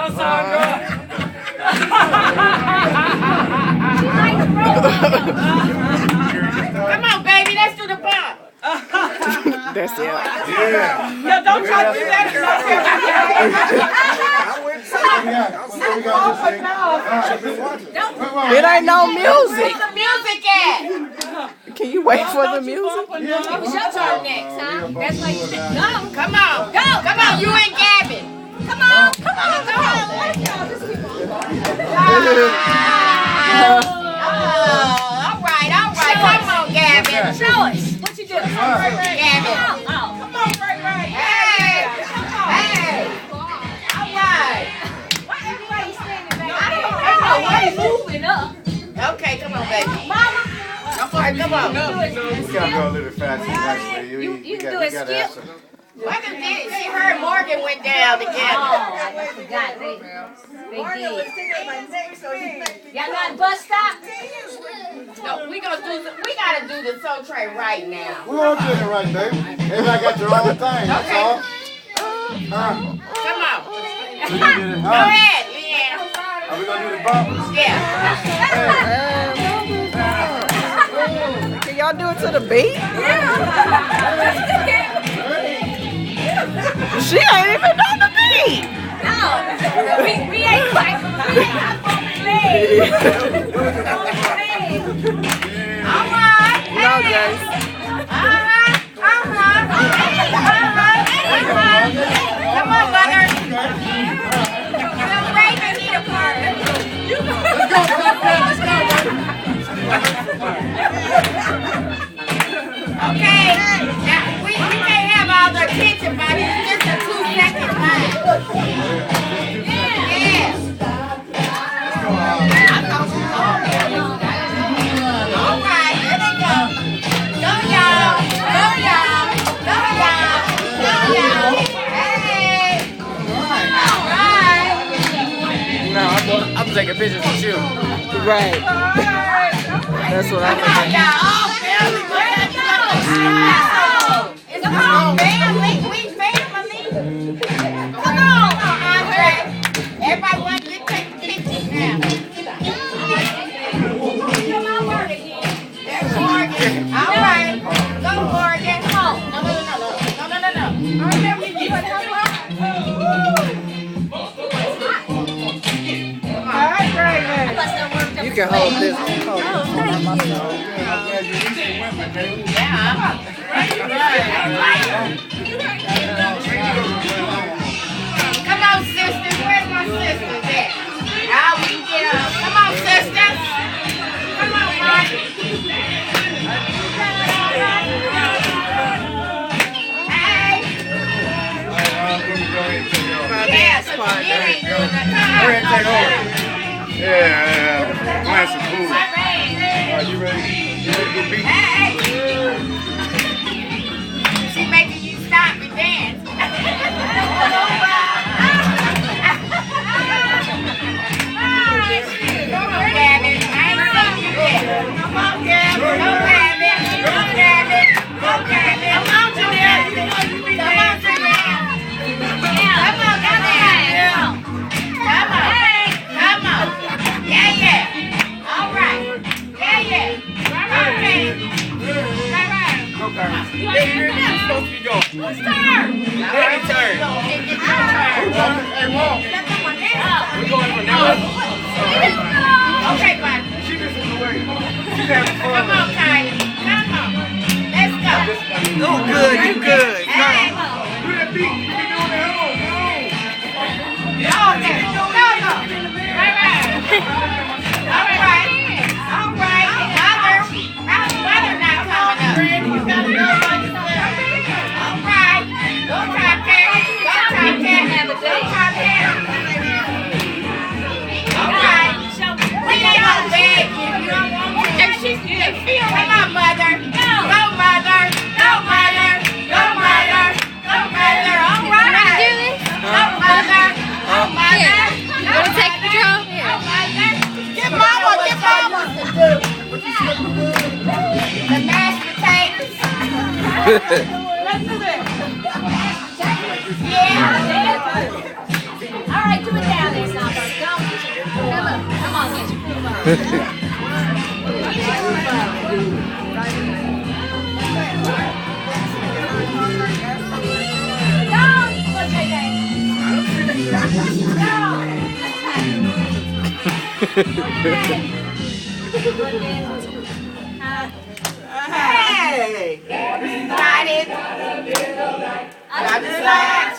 Your song, girl. Come on, baby, let's do the bump. That's it. Yeah. No, don't try to do that. It ain't no music. Where's the music at? Can you wait for the music? It was your turn next, huh? That's why you said go. Come on, go. Come on, you and Gavin. Come on, come on, go. All right. Come on, Gavin. Show us. What you do? Gavin. Come on, Ray. Hey. All right. Why everybody standing back there? Why you moving up? Okay, come on, baby. Mama. Come on. We gotta go a little faster, actually. You can do a skip. She heard Morgan went down together. Oh, I forgot. They did. Y'all got bus stop? No, we gotta do the soul train right now. We're all doing it right, baby. Everybody got their own thing, that's all. Come on. So you did it, Go ahead, Leanne. Are we gonna do the bump? Yeah. Can y'all do it to the beat? She ain't even on the beat. No, we ain't quite. All right. No, guys. Come on, mother. Raven need a partner. Okay, now we can't have all the attention, buddy. It's just a 2-second line. Yeah. All right, here they go. Go, y'all. Hey. All right. No, I'm taking pictures with you. Right. That's what I'm Come on, y'all. It's all family. We family. Come on, Andre. Everybody want to take pictures now. Come on, Morgan. There's Morgan. All right. Go, Morgan. No. All right, we do it. All right, great. You can hold this. Come on, sisters. Where's my sisters at? How we get up? Come on, sisters. Come on, Mark. Hey. Yeah, so you ain't doing nothing. Yeah. Plant some food. Are you ready? You ready to get beat? Hey. She making you stop and dance. Come on, Gavin. I ain't seen you yet. Come on, Gavin. Go, Gavin. Come on, Janelle. Come on, Janelle. Come on. Yeah. All right. Yeah. Okay. All right. You're supposed to be going. Who's turn? Baby turn. It's your turn. We're going for now. Okay, buddy. She just in the way. She's having fun. Come on, Kylie. Come on. Let's go. You good. Hey. Do that beat. You can do it at home. No. All right. Mother not coming up. You gotta go by yourself. All right. Go, Top-Cat. Have a day. All right. We ain't gonna beg you. You don't want to. Come on, mother. Go, mother. All right. Go, mother. You want to take control? Here. Get mama. The mashed potatoes. Let's do this. Yeah. All right, do it down there. Hey! Got it. Got the slide.